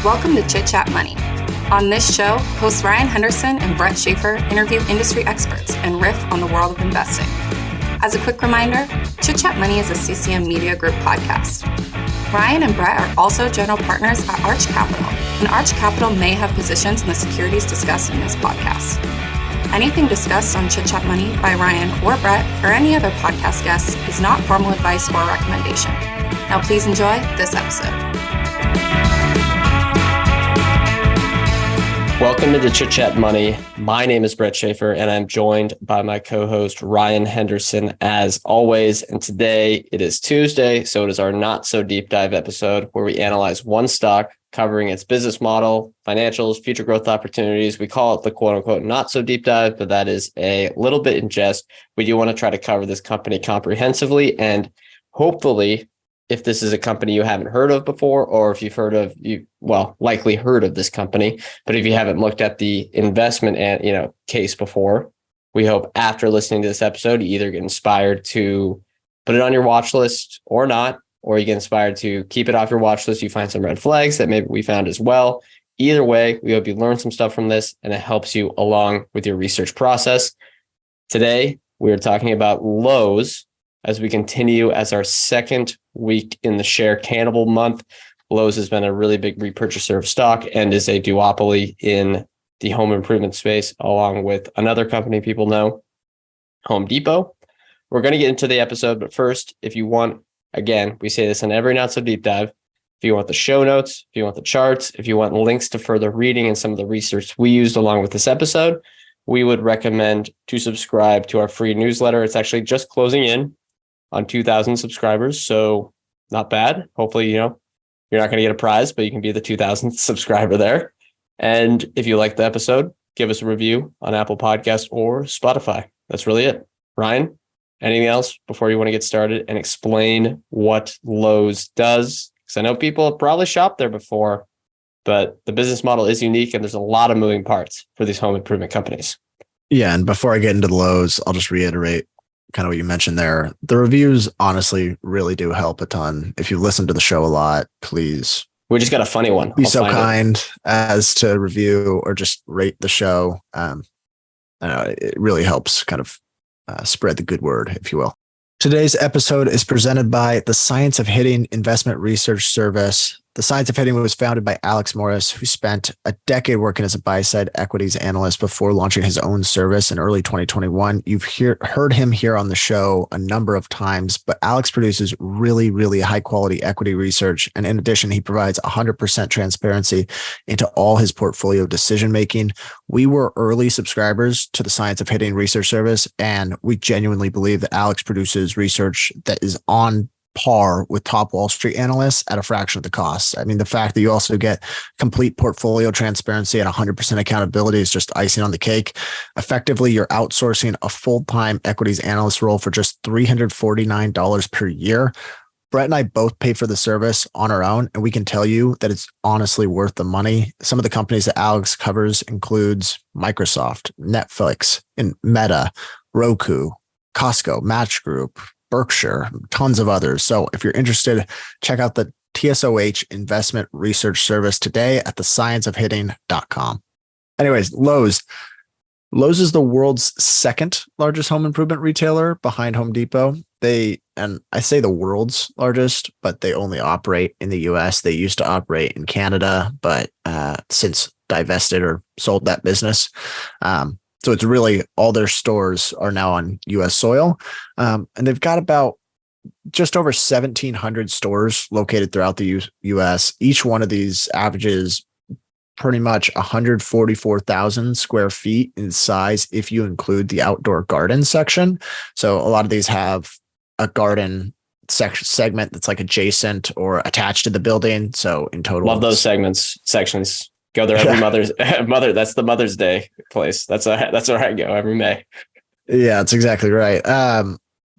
Welcome to Chit Chat Money. On this show, hosts Ryan Henderson and Brett Schafer interview industry experts and riff on the world of investing. As a quick reminder, Chit Chat Money is a CCM Media Group podcast. Ryan and Brett are also general partners at Arch Capital, and Arch Capital may have positions in the securities discussed in this podcast. Anything discussed on Chit Chat Money by Ryan or Brett or any other podcast guests is not formal advice or recommendation. Now please enjoy this episode. Welcome to the Chit Chat Money. My name is Brett Schafer, and I'm joined by my co-host Ryan Henderson as always. And today it is Tuesday, so it is our not so deep dive episode where we analyze one stock, covering its business model, financials, future growth opportunities. We call it the quote unquote not so deep dive, but that is a little bit in jest. We do want to try to cover this company comprehensively, and hopefully, if this is a company you haven't heard of before, or if you've likely heard of this company, but if you haven't looked at the investment and case before, we hope after listening to this episode, you either get inspired to put it on your watch list or not, or you get inspired to keep it off your watch list. You find some red flags that maybe we found as well. Either way, we hope you learn some stuff from this and it helps you along with your research process. Today, we are talking about Lowe's as we continue as our second week in the share cannibal month. Lowe's has been a really big repurchaser of stock and is a duopoly in the home improvement space, along with another company people know, Home Depot. We're going to get into the episode, but first, if you want, again, we say this in every not so deep dive, if you want the show notes, if you want the charts, if you want links to further reading and some of the research we used along with this episode, we would recommend to subscribe to our free newsletter. It's actually just closing in on 2,000 subscribers. So not bad. Hopefully, you're not going to get a prize, but you can be the 2,000th subscriber there. And if you like the episode, give us a review on Apple Podcasts or Spotify. That's really it. Ryan, anything else before you want to get started and explain what Lowe's does? Because I know people have probably shopped there before, but the business model is unique and there's a lot of moving parts for these home improvement companies. Yeah. And before I get into the Lowe's, I'll just reiterate kind of what you mentioned there. The reviews honestly really do help a ton. If you listen to the show a lot, please. We just got a funny one. Be so kind as to review or just rate the show. I know it really helps kind of spread the good word, if you will. Today's episode is presented by the Science of Hitting Investment Research Service. The Science of Hitting was founded by Alex Morris, who spent a decade working as a buy-side equities analyst before launching his own service in early 2021. You've heard him here on the show a number of times, but Alex produces really, really high-quality equity research. And in addition, he provides 100% transparency into all his portfolio decision-making. We were early subscribers to the Science of Hitting Research Service, and we genuinely believe that Alex produces research that is on par with top Wall Street analysts at a fraction of the cost. I mean, the fact that you also get complete portfolio transparency and 100% accountability is just icing on the cake. Effectively, you're outsourcing a full-time equities analyst role for just $349 per year. Brett and I both pay for the service on our own, and we can tell you that it's honestly worth the money. Some of the companies that Alex covers includes Microsoft, Netflix, and Meta, Roku, Costco, Match Group, Berkshire, tons of others. So if you're interested, check out the TSOH Investment Research Service today at thescienceofhitting.com. Anyways, Lowe's. Lowe's is the world's second largest home improvement retailer behind Home Depot. And I say the world's largest, but they only operate in the US. They used to operate in Canada, but since divested or sold that business. So it's really all their stores are now on U.S. soil. And they've got about just over 1,700 stores located throughout the U.S. Each one of these averages pretty much 144,000 square feet in size if you include the outdoor garden section. So a lot of these have a garden segment that's like adjacent or attached to the building. So in total, love those sections. Go there every mother. That's the Mother's Day place. That's where I go every May. Yeah, that's exactly right.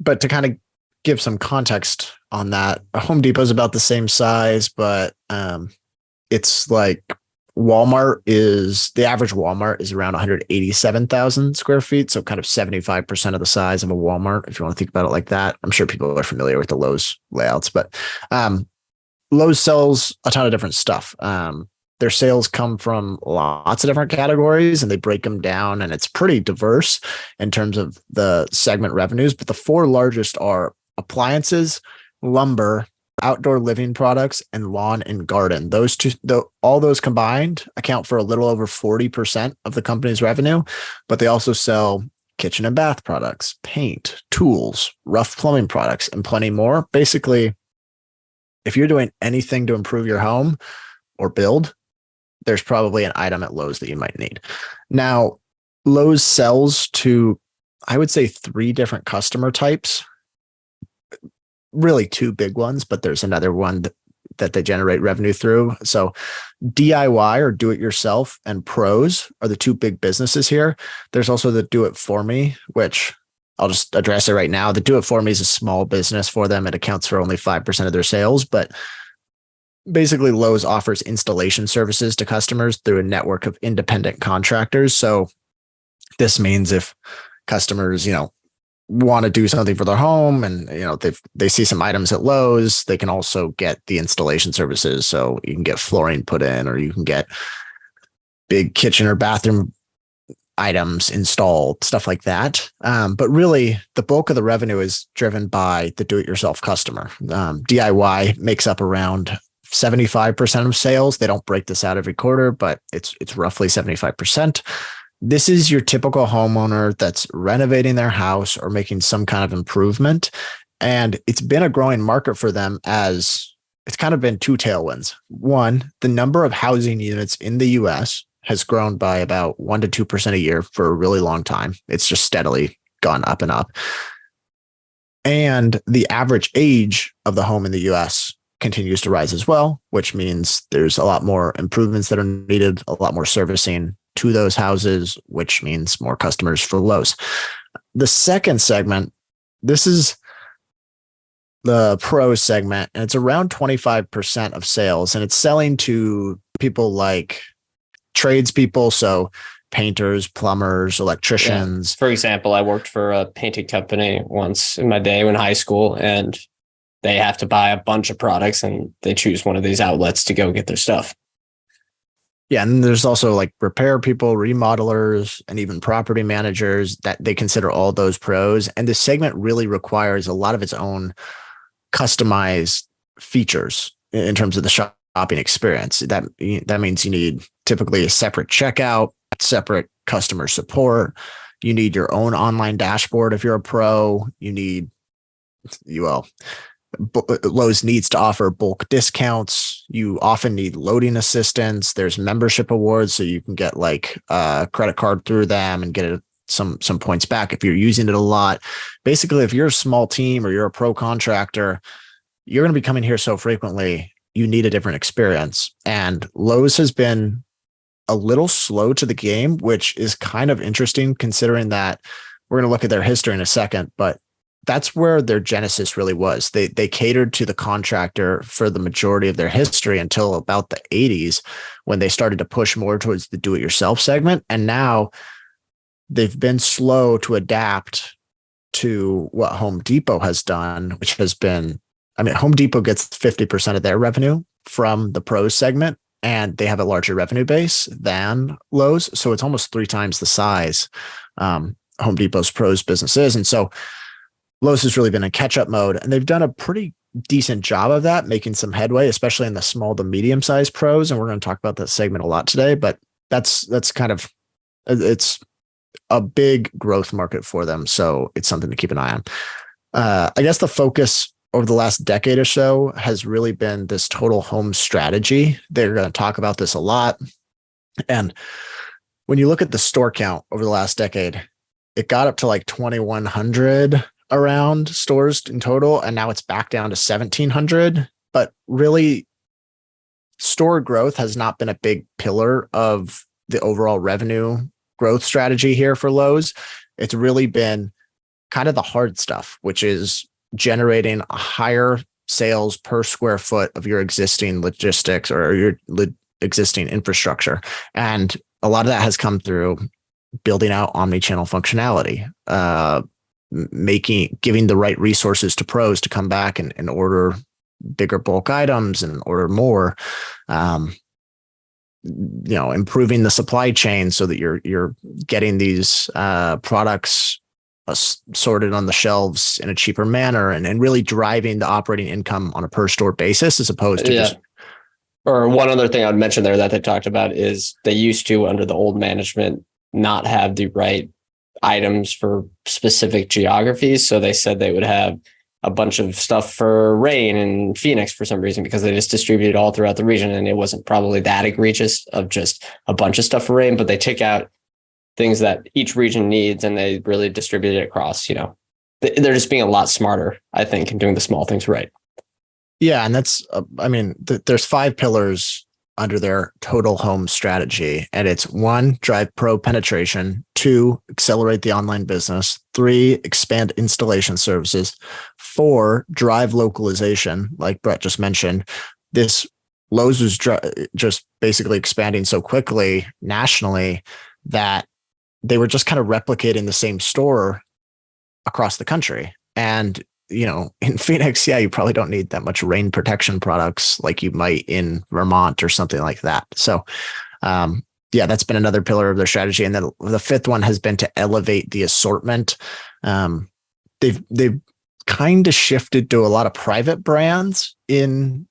But to kind of give some context on that, Home Depot is about the same size, but it's like the average Walmart is around 187,000 square feet. So kind of 75% of the size of a Walmart, if you want to think about it like that. I'm sure people are familiar with the Lowe's layouts, but Lowe's sells a ton of different stuff. their sales come from lots of different categories and they break them down, and it's pretty diverse in terms of the segment revenues. But the four largest are appliances, lumber, outdoor living products, and lawn and garden. Those two, all those combined account for a little over 40% of the company's revenue, but they also sell kitchen and bath products, paint, tools, rough plumbing products, and plenty more. Basically, if you're doing anything to improve your home or build, there's probably an item at Lowe's that you might need. Now, Lowe's sells to, I would say, 3 different customer types. Really 2 big ones, but there's another one that they generate revenue through. So DIY, or do it yourself, and pros are the 2 big businesses here. There's also the do it for me, which I'll just address it right now. The do it for me is a small business for them. It accounts for only 5% of their sales, but basically Lowe's offers installation services to customers through a network of independent contractors. So this means if customers, want to do something for their home and, they see some items at Lowe's, they can also get the installation services. So you can get flooring put in, or you can get big kitchen or bathroom items installed, stuff like that. But really the bulk of the revenue is driven by the do-it-yourself customer. DIY makes up around 75% of sales. They don't break this out every quarter, but it's roughly 75%. This is your typical homeowner that's renovating their house or making some kind of improvement. And it's been a growing market for them, as it's kind of been 2 tailwinds. One, the number of housing units in the US has grown by about 1% to 2% a year for a really long time. It's just steadily gone up and up. And the average age of the home in the US continues to rise as well, which means there's a lot more improvements that are needed, a lot more servicing to those houses, which means more customers for Lowe's. The second segment, this is the pro segment, and it's around 25% of sales, and it's selling to people like tradespeople, so painters, plumbers, electricians. Yeah. For example, I worked for a painting company once in my day in high school, and they have to buy a bunch of products and they choose one of these outlets to go get their stuff. Yeah. And there's also like repair people, remodelers, and even property managers that they consider all those pros. And this segment really requires a lot of its own customized features in terms of the shopping experience. That means you need typically a separate checkout, separate customer support. You need your own online dashboard if you're a pro. Lowe's needs to offer bulk discounts. You often need loading assistance. There's membership awards, so you can get like a credit card through them and get some points back if you're using it a lot. Basically, if you're a small team or you're a pro contractor, you're going to be coming here so frequently, you need a different experience. And Lowe's has been a little slow to the game, which is kind of interesting considering that we're going to look at their history in a second, but that's where their genesis really was. They catered to the contractor for the majority of their history until about the 80s, when they started to push more towards the do-it-yourself segment. And now they've been slow to adapt to what Home Depot has done, which has been, Home Depot gets 50% of their revenue from the pros segment, and they have a larger revenue base than Lowe's. So it's almost 3 times the size Home Depot's pros business is. And so Lowe's has really been in catch-up mode, and they've done a pretty decent job of that, making some headway, especially in the small to medium-sized pros. And we're going to talk about that segment a lot today, but that's kind of, it's a big growth market for them. So it's something to keep an eye on. I guess the focus over the last decade or so has really been this total home strategy. They're going to talk about this a lot. And when you look at the store count over the last decade, it got up to like 2,100 around stores in total, and now it's back down to 1,700. But really, store growth has not been a big pillar of the overall revenue growth strategy here for Lowe's. It's really been kind of the hard stuff, which is generating a higher sales per square foot of your existing logistics or your existing infrastructure. And a lot of that has come through building out omni-channel functionality, giving the right resources to pros to come back and order bigger bulk items and order more. improving the supply chain so that you're getting these products sorted on the shelves in a cheaper manner, and really driving the operating income on a per store basis as opposed to just. Or one other thing I'd mention there that they talked about is they used to, under the old management, not have the right items for specific geographies. So they said they would have a bunch of stuff for rain in Phoenix for some reason, because they just distributed all throughout the region. And it wasn't probably that egregious of just a bunch of stuff for rain, but they took out things that each region needs and they really distribute it across. They're just being a lot smarter, I think, in doing the small things right. Yeah. And that's, there's 5 pillars under their total home strategy. And it's 1, drive pro penetration; 2, accelerate the online business; 3, expand installation services; 4, drive localization. Like Brett just mentioned, Lowe's was just basically expanding so quickly nationally that they were just kind of replicating the same store across the country. And in Phoenix, you probably don't need that much rain protection products like you might in Vermont or something like that. So, that's been another pillar of their strategy. And then the 5th one has been to elevate the assortment. They've kind of shifted to a lot of private brands in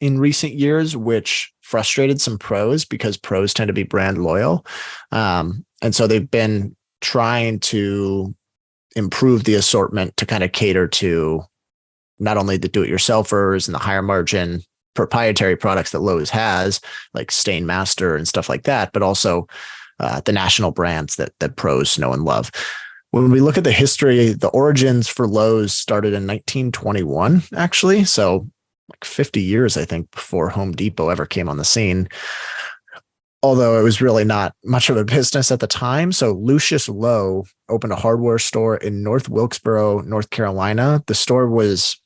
recent years, which frustrated some pros because pros tend to be brand loyal. And so they've been trying to improve the assortment to kind of cater to not only the do-it-yourselfers and the higher margin proprietary products that Lowe's has, like Stainmaster and stuff like that, but also the national brands that pros know and love. When we look at the history, the origins for Lowe's started in 1921, actually. So like 50 years, I think, before Home Depot ever came on the scene. Although it was really not much of a business at the time. So Lucius Lowe opened a hardware store in North Wilkesboro, North Carolina. The store was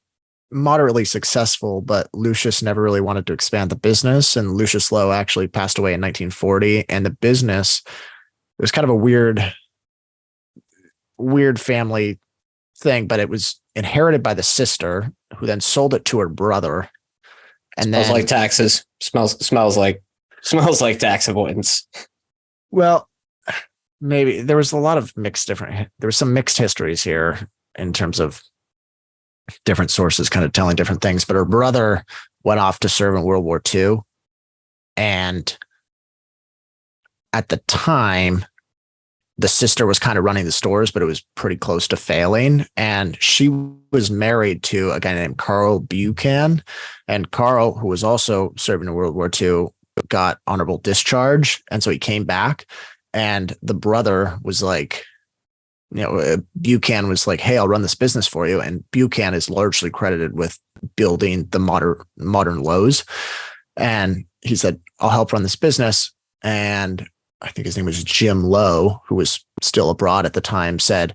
moderately successful, but Lucius never really wanted to expand the business. And Lucius Lowe actually passed away in 1940. And the business, it was kind of a weird family thing, but it was inherited by the sister, who then sold it to her brother. And smells like taxes. Smells like tax avoidance. Well, maybe there was some mixed histories here in terms of different sources kind of telling different things, but her brother went off to serve in World War II. And at the time, the sister was kind of running the stores, but it was pretty close to failing. And she was married to a guy named Carl Buchan. And Carl, who was also serving in World War II, got honorable discharge. And so he came back, and the brother was like, Buchan was like, hey, I'll run this business for you. And Buchan is largely credited with building the modern Lowe's. And he said, I'll help run this business. And I think his name was Jim Lowe, who was still abroad at the time, said,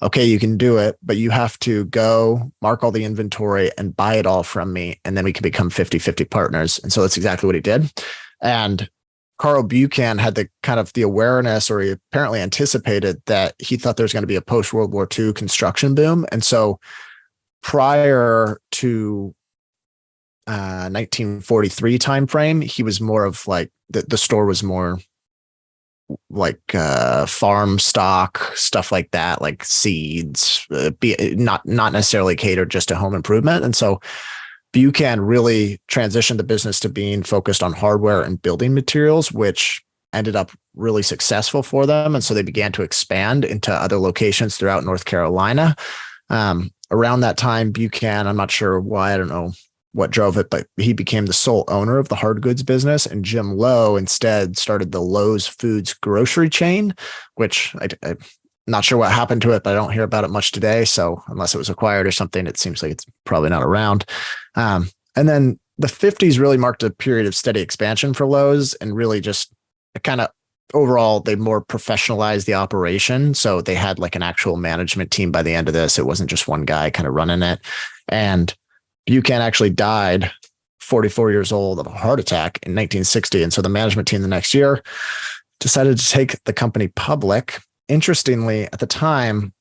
okay, you can do it, but you have to go mark all the inventory and buy it all from me. And then we can become 50-50 partners. And so that's exactly what he did. And Carl Buchan had the awareness, or he apparently anticipated that he thought there was going to be a post-World War II construction boom. And so prior to 1943 timeframe, he was more of like, the store was more like farm stock, stuff like that, like seeds, not necessarily catered just to home improvement. And so Buchan really transitioned the business to being focused on hardware and building materials, which ended up really successful for them. And so they began to expand into other locations throughout North Carolina. Around that time, Buchan, I'm not sure why, I don't know what drove it, but he became the sole owner of the hard goods business. And Jim Lowe instead started the Lowe's Foods grocery chain, which I'm not sure what happened to it, but I don't hear about it much today. So unless it was acquired or something, it seems like it's probably not around. And then the 50s really marked a period of steady expansion for Lowe's, and really just kind of overall, they more professionalized the operation. So they had like an actual management team by the end of this. It wasn't just one guy kind of running it. And Buchan actually died 44 years old of a heart attack in 1960. And so the management team the next year decided to take the company public. Interestingly, at the time,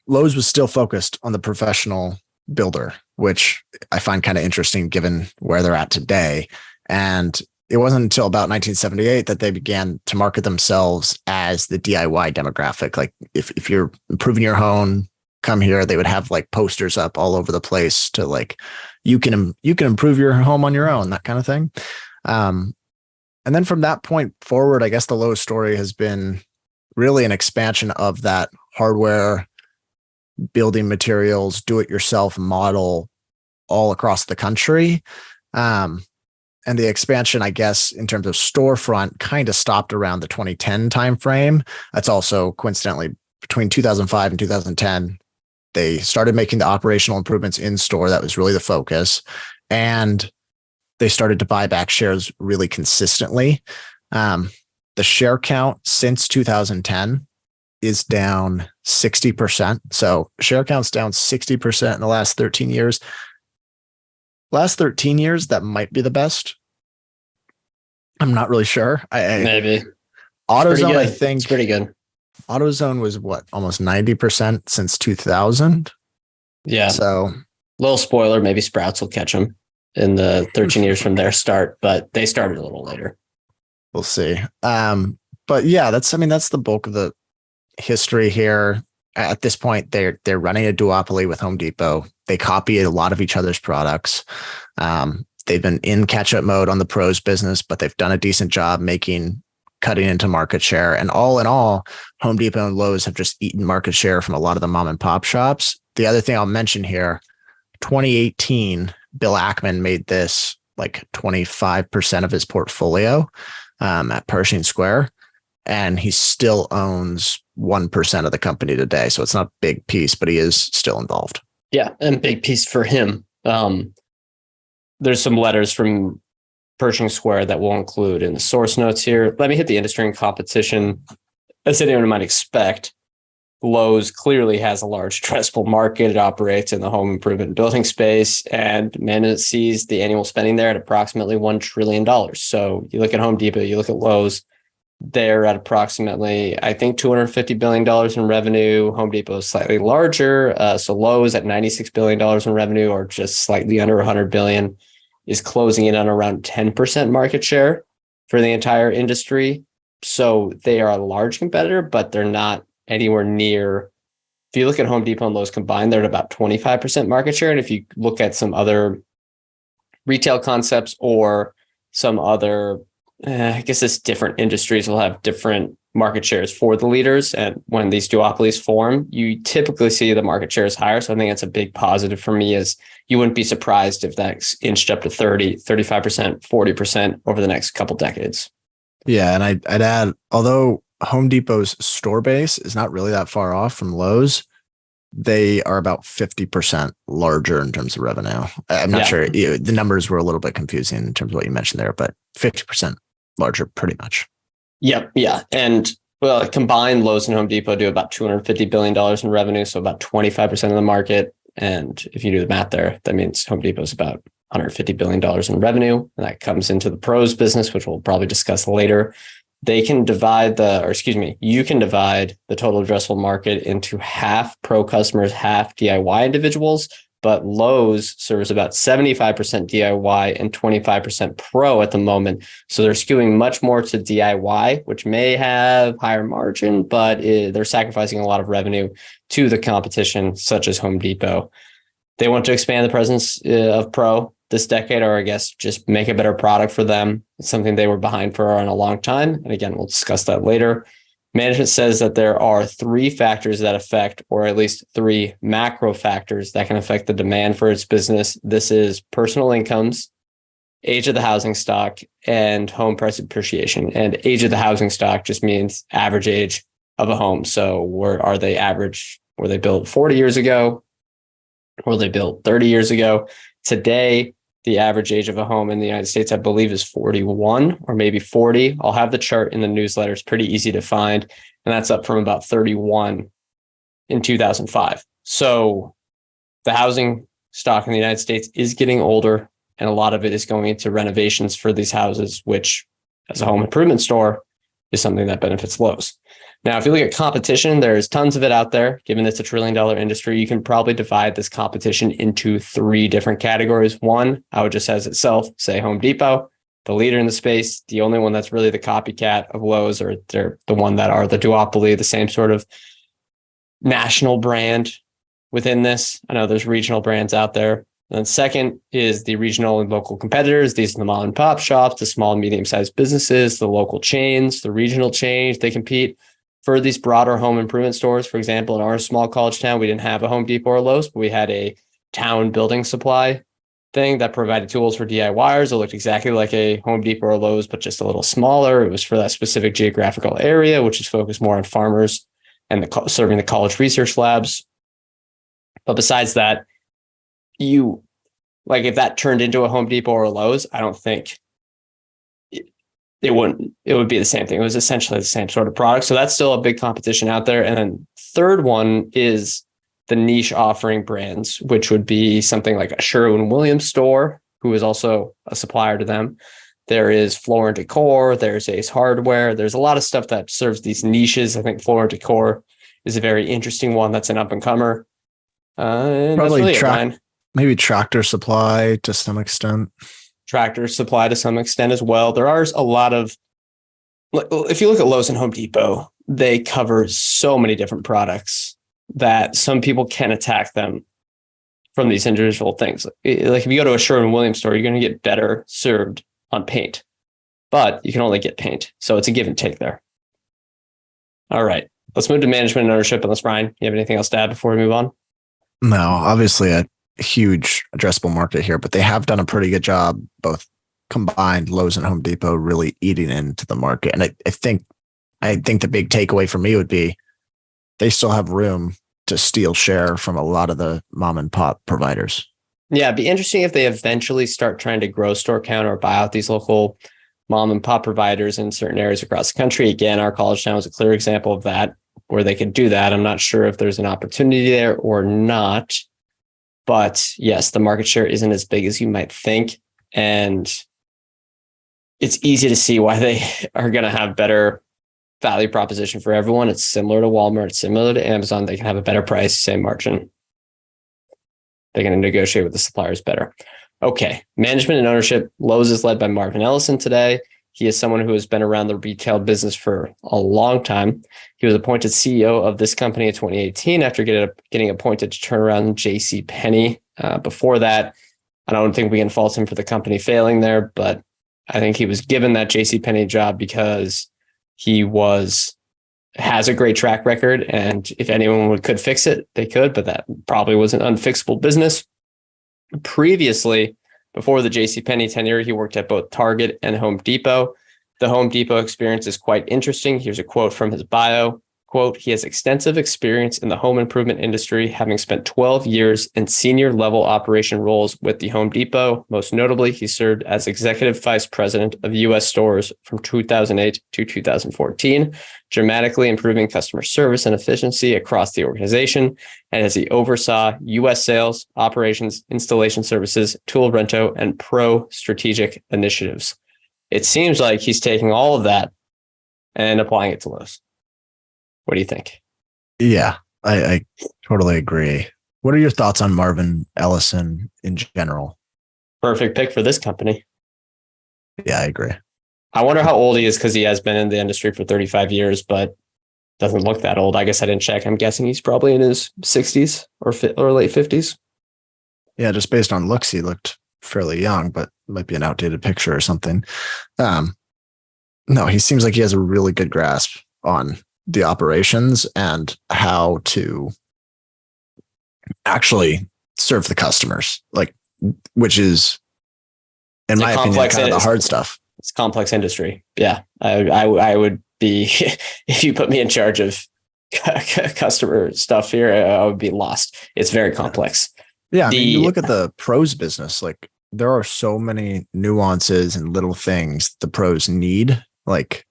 Lowe's was still focused on the professional builder, which I find kind of interesting given where they're at today. And it wasn't until about 1978 that they began to market themselves as the DIY demographic. Like if you're improving your home, come here. They would have like posters up all over the place to like, you can improve your home on your own, that kind of thing. And then from that point forward, I guess the Lowe story has been really an expansion of that hardware, building materials, do-it-yourself model all across the country. And the expansion, I guess, in terms of storefront kind of stopped around the 2010 timeframe. That's also coincidentally between 2005 and 2010. They started making the operational improvements in store. That was really the focus. And they started to buy back shares really consistently. The share count since 2010 is down 60%. So share count's down 60% in the last 13 years. Last 13 years, that might be the best. I'm not really sure. Maybe. AutoZone, I think. It's pretty good. AutoZone was what? Almost 90% since 2000. Yeah. So, little spoiler, maybe Sprouts will catch them in the 13 years from their start, but they started a little later. We'll see. But yeah, that's the bulk of the history here. At this point, they're running a duopoly with Home Depot. They copy a lot of each other's products. They've been in catch-up mode on the pros business, but they've done a decent job cutting into market share. And all in all, Home Depot and Lowe's have just eaten market share from a lot of the mom and pop shops. The other thing I'll mention here, 2018, Bill Ackman made this like 25% of his portfolio at Pershing Square, and he still owns 1% of the company today. So it's not a big piece, but he is still involved. Yeah, and big piece for him. There's some letters from Pershing Square that we'll include in the source notes here. Let me hit the industry and competition. As anyone might expect, Lowe's clearly has a large addressable market. It operates in the home improvement building space, and it sees the annual spending there at approximately $1 trillion. So you look at Home Depot, you look at Lowe's, they're at approximately, I think, $250 billion in revenue. Home Depot is slightly larger. So Lowe's at $96 billion in revenue, or just slightly under $100 billion, is closing in on around 10% market share for the entire industry. So they are a large competitor, but they're not anywhere near. If you look at Home Depot and Lowe's combined, they're at about 25% market share. And if you look at some other retail concepts or some other, I guess it's different industries will have different market shares for the leaders. And when these duopolies form, you typically see the market share is higher. So I think it's a big positive for me, is you wouldn't be surprised if that's inched up to 30, 35%, 40% over the next couple decades. Yeah. And I'd add, although Home Depot's store base is not really that far off from Lowe's, they are about 50% larger in terms of revenue. I'm not sure. The numbers were a little bit confusing in terms of what you mentioned there, but 50% larger pretty much. Yep. Yeah. And well, combined, Lowe's and Home Depot do about $250 billion in revenue. So about 25% of the market. And if you do the math there, that means Home Depot is about $150 billion in revenue. And that comes into the pros business, which we'll probably discuss later. You can divide the total addressable market into half pro customers, half DIY individuals. But Lowe's serves about 75% DIY and 25% pro at the moment. So they're skewing much more to DIY, which may have higher margin, but they're sacrificing a lot of revenue to the competition, such as Home Depot. They want to expand the presence of pro this decade, or I guess just make a better product for them. It's something they were behind for a long time. And again, we'll discuss that later. Management says that there are three factors that affect, or at least three macro factors that can affect the demand for its business. This is personal incomes, age of the housing stock, and home price appreciation. And age of the housing stock just means average age of a home. So are they average? Were they built 40 years ago? Were they built 30 years ago? Today, the average age of a home in the United States, I believe, is 41 or maybe 40. I'll have the chart in the newsletter. It's pretty easy to find. And that's up from about 31 in 2005. So the housing stock in the United States is getting older, and a lot of it is going into renovations for these houses, which as a home improvement store is something that benefits Lowe's. Now, if you look at competition, there's tons of it out there. Given it's $1 trillion industry, you can probably divide this competition into three different categories. One, how it just says itself, say Home Depot. the leader in the space, the only one that's really the copycat of Lowe's, or they're the one that are the duopoly, the same sort of national brand within this. I know there's regional brands out there. And then second is the regional and local competitors. These are the mom and pop shops, the small and medium-sized businesses, the local chains, the regional chains. They compete for these broader home improvement stores. For example, in our small college town, we didn't have a Home Depot or Lowe's, but we had a town building supply thing that provided tools for DIYers. It looked exactly like a Home Depot or Lowe's, but just a little smaller. It was for that specific geographical area, which is focused more on farmers and serving the college research labs. But besides that, if that turned into a Home Depot or a Lowe's, I don't think it would be the same thing. It was essentially the same sort of product. So that's still a big competition out there. And then third one is the niche offering brands, which would be something like a Sherwin-Williams store, who is also a supplier to them. There is Floor and Decor. There's Ace Hardware. There's a lot of stuff that serves these niches. I think Floor and Decor is a very interesting one. That's an up and comer. Probably really maybe Tractor Supply to some extent. Tractor Supply to some extent as well. There are a lot of, if you look at Lowe's and Home Depot, they cover so many different products that some people can attack them from these individual things. Like if you go to a Sherwin-Williams store, you're going to get better served on paint, but you can only get paint. So it's a give and take there. All right, let's move to management and ownership. Unless Ryan, you have anything else to add before we move on? No, obviously a huge addressable market here, but they have done a pretty good job, both combined, Lowe's and Home Depot, really eating into the market. And I think the big takeaway for me would be they still have room to steal share from a lot of the mom and pop providers. Yeah, it'd be interesting if they eventually start trying to grow store count or buy out these local mom and pop providers in certain areas across the country. Again, our college town was a clear example of that, where they could do that. I'm not sure if there's an opportunity there or not. But yes, the market share isn't as big as you might think. And it's easy to see why they are going to have better value proposition for everyone. It's similar to Walmart. It's similar to Amazon. They can have a better price, same margin. They're going to negotiate with the suppliers better. Okay. Management and ownership. Lowe's is led by Marvin Ellison today. He is someone who has been around the retail business for a long time. He was appointed CEO of this company in 2018 after getting appointed to turn around JCPenney. Before that, I don't think we can fault him for the company failing there, but I think he was given that JCPenney job because he has a great track record. And if anyone could fix it, they could, but that probably was an unfixable business. Previously, before the JCPenney tenure, he worked at both Target and Home Depot. The Home Depot experience is quite interesting. Here's a quote from his bio. Quote, he has extensive experience in the home improvement industry, having spent 12 years in senior level operation roles with the Home Depot. Most notably, he served as executive vice president of U.S. stores from 2008 to 2014, dramatically improving customer service and efficiency across the organization. And as he oversaw U.S. sales, operations, installation services, tool rento, and pro strategic initiatives. It seems like he's taking all of that and applying it to Lowe's. What do you think? Yeah, I totally agree. What are your thoughts on Marvin Ellison in general? Perfect pick for this company. Yeah, I agree. I wonder how old he is because he has been in the industry for 35 years, but doesn't look that old. I guess I didn't check. I'm guessing he's probably in his 60s or late 50s. Yeah, just based on looks, he looked fairly young, but it might be an outdated picture or something. No, he seems like he has a really good grasp on the operations and how to actually serve the customers, which is, in my opinion, kind of the hard stuff. It's complex industry. Yeah, I would be, if you put me in charge of customer stuff here, I would be lost. It's very complex. Yeah, I mean, you look at the pros business, there are so many nuances and little things the pros need, like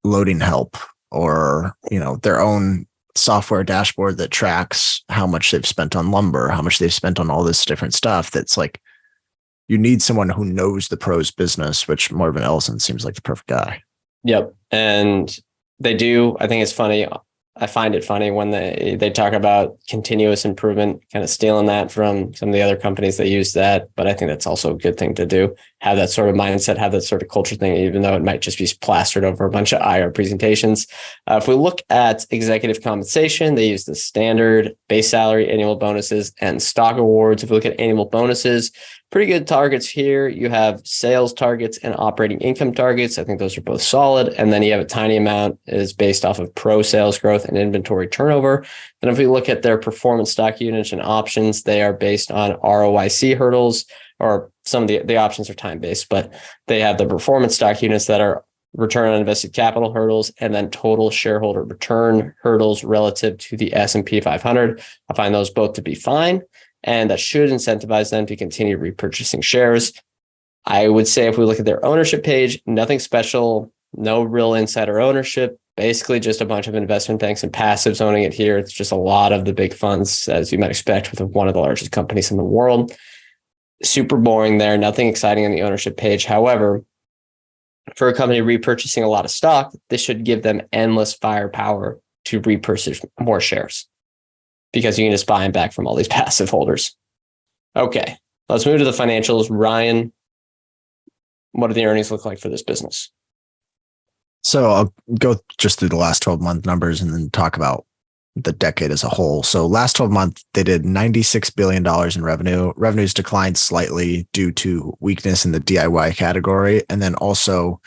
loading help or, their own software dashboard that tracks how much they've spent on lumber, how much they've spent on all this different stuff. That's you need someone who knows the pros business, which Marvin Ellison seems like the perfect guy. Yep. And they do. I think it's funny. I find it funny when they talk about continuous improvement, kind of stealing that from some of the other companies that use that. But I think that's also a good thing to do. Have that sort of mindset, have that sort of culture thing, even though it might just be plastered over a bunch of IR presentations. If we look at executive compensation, they use the standard base salary, annual bonuses, and stock awards. If we look at annual bonuses, pretty good targets here. You have sales targets and operating income targets. I think those are both solid. And then you have a tiny amount is based off of pro sales growth and inventory turnover. Then if we look at their performance stock units and options, they are based on ROIC hurdles, or some of the options are time-based, but they have the performance stock units that are return on invested capital hurdles, and then total shareholder return hurdles relative to the S&P 500. I find those both to be fine, and that should incentivize them to continue repurchasing shares. I would say if we look at their ownership page, nothing special, no real insider ownership, basically just a bunch of investment banks and passives owning it here. It's just a lot of the big funds, as you might expect with one of the largest companies in the world. Super boring there, nothing exciting on the ownership page. However, for a company repurchasing a lot of stock, this should give them endless firepower to repurchase more shares, because you can just buy them back from all these passive holders. Okay, let's move to the financials. Ryan, what do the earnings look like for this business? So I'll go just through the last 12-month numbers and then talk about the decade as a whole. So last 12 months, they did $96 billion in revenue. Revenues declined slightly due to weakness in the DIY category. And then also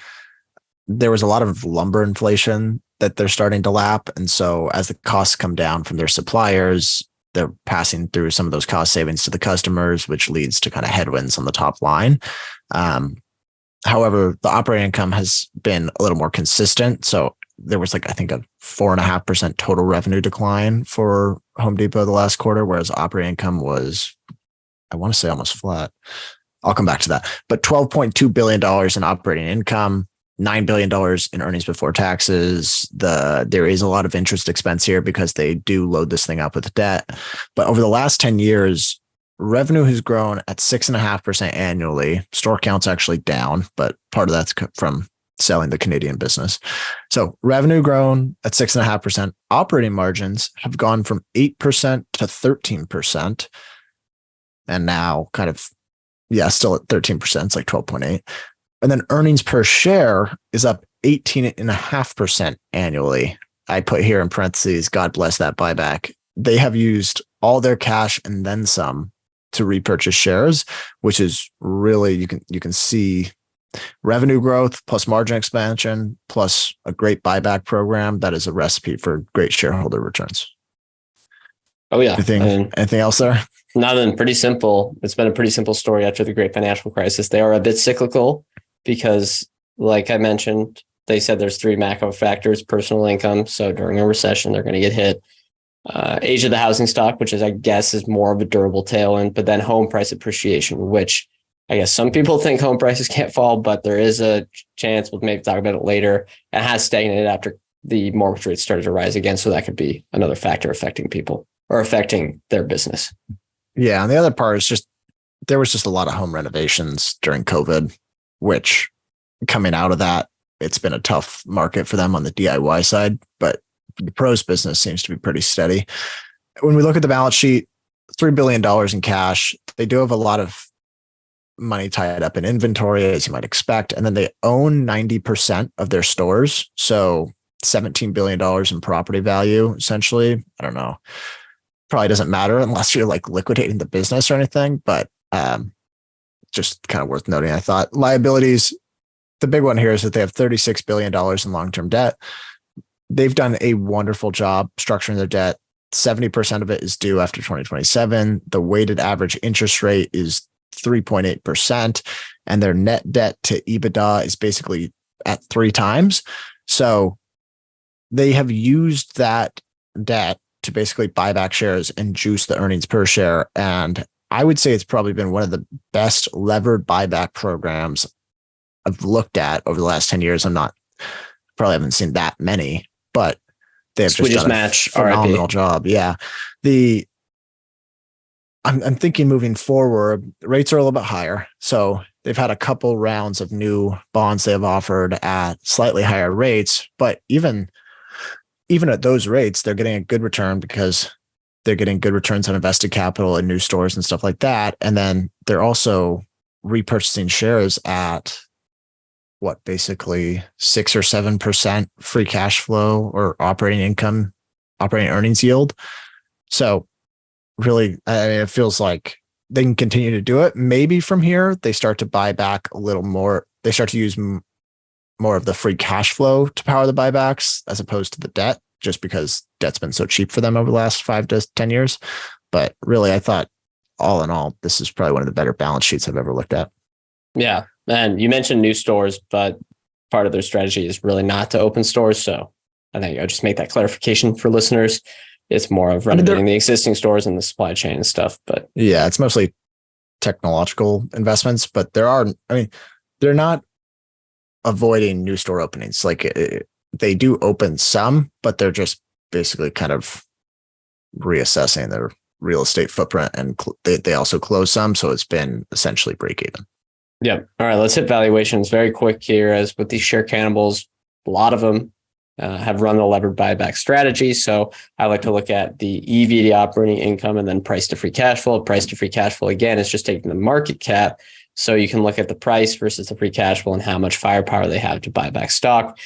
there was a lot of lumber inflation that they're starting to lap. And so as the costs come down from their suppliers, they're passing through some of those cost savings to the customers, which leads to kind of headwinds on the top line. However, the operating income has been a little more consistent. So there was I think a 4.5% total revenue decline for Home Depot the last quarter, whereas operating income was, I want to say, almost flat. I'll come back to that. But $12.2 billion in operating income, $9 billion in earnings before taxes. There is a lot of interest expense here because they do load this thing up with debt. But over the last 10 years, revenue has grown at 6.5% annually. Store count's actually down, but part of that's from selling the Canadian business. So revenue grown at 6.5%. Operating margins have gone from 8% to 13%. And now still at 13%. It's like 12.8. And then earnings per share is up 18.5% annually. I put here in parentheses, God bless that buyback. They have used all their cash and then some to repurchase shares, which is really, you can see revenue growth plus margin expansion plus a great buyback program. That is a recipe for great shareholder returns. Oh yeah. Anything else there? Nothing. Pretty simple. It's been a pretty simple story after the great financial crisis. They are a bit cyclical because, like I mentioned, they said there's 3 macro factors: personal income. So during a recession, they're going to get hit. Age of the housing stock, which I guess is more of a durable tailwind, but then home price appreciation, which I guess some people think home prices can't fall, but there is a chance. We'll maybe talk about it later. It has stagnated after the mortgage rates started to rise again. So that could be another factor affecting people or affecting their business. Yeah. And the other part is there was just a lot of home renovations during COVID, which coming out of that, it's been a tough market for them on the DIY side, but the pros business seems to be pretty steady. When we look at the balance sheet, $3 billion in cash, they do have a lot of money tied up in inventory, as you might expect. And then they own 90% of their stores. So $17 billion in property value, essentially. I don't know. Probably doesn't matter unless you're liquidating the business or anything, but just kind of worth noting. I thought liabilities, the big one here is that they have $36 billion in long-term debt. They've done a wonderful job structuring their debt. 70% of it is due after 2027. The weighted average interest rate is 3.8%, and their net debt to EBITDA is basically at 3 times. So they have used that debt to basically buy back shares and juice the earnings per share. And I would say it's probably been one of the best levered buyback programs I've looked at over the last 10 years. Probably haven't seen that many, but they've just done a phenomenal job. Yeah. I'm thinking moving forward, rates are a little bit higher. So they've had a couple rounds of new bonds they have offered at slightly higher rates, but even even at those rates, they're getting a good return because they're getting good returns on invested capital in new stores and stuff like that. And then they're also repurchasing shares at what, basically 6 or 7% free cash flow or operating income, operating earnings yield. So really, I mean, it feels like they can continue to do it. Maybe from here, they start to buy back a little more. They start to use more of the free cash flow to power the buybacks as opposed to the debt, just because debt's been so cheap for them over the last 5 to 10 years. But really, I thought all in all, this is probably one of the better balance sheets I've ever looked at. Yeah. And you mentioned new stores, but part of their strategy is really not to open stores. So I think I'll just make that clarification for listeners. It's more of renovating the existing stores and the supply chain and stuff. But yeah, it's mostly technological investments, but they're not avoiding new store openings. Like they do open some, but they're just basically kind of reassessing their real estate footprint, and they also close some. So it's been essentially break even. Yeah. All right. Let's hit valuations very quick here. As with these share cannibals, a lot of them have run the levered buyback strategy. So I like to look at the EV to operating income and then price to free cash flow. Price to free cash flow, again, is just taking the market cap. So you can look at the price versus the free cash flow and how much firepower they have to buy back stock.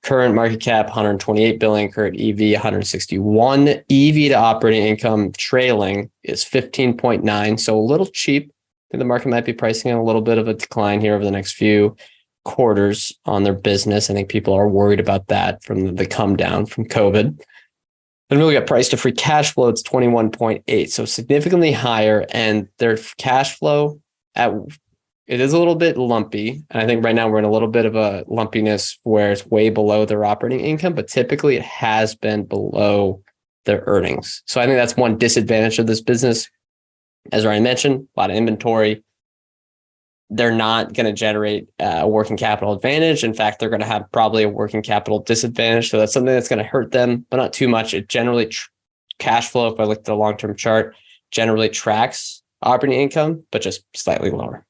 Current market cap, 128 billion, current EV, 161. EV to operating income trailing is 15.9. So a little cheap. I think the market might be pricing in a little bit of a decline here over the next few quarters on their business. I think people are worried about that from the come down from COVID. Then we look at price to free cash flow, it's 21.8. So significantly higher. And their cash flow, it is a little bit lumpy. And I think right now we're in a little bit of a lumpiness where it's way below their operating income, but typically it has been below their earnings. So I think that's one disadvantage of this business. As Ryan mentioned, a lot of inventory. They're not going to generate a working capital advantage. In fact, they're going to have probably a working capital disadvantage. So that's something that's going to hurt them, but not too much. It generally, cash flow, if I look at the long-term chart, generally tracks operating income, but just slightly lower.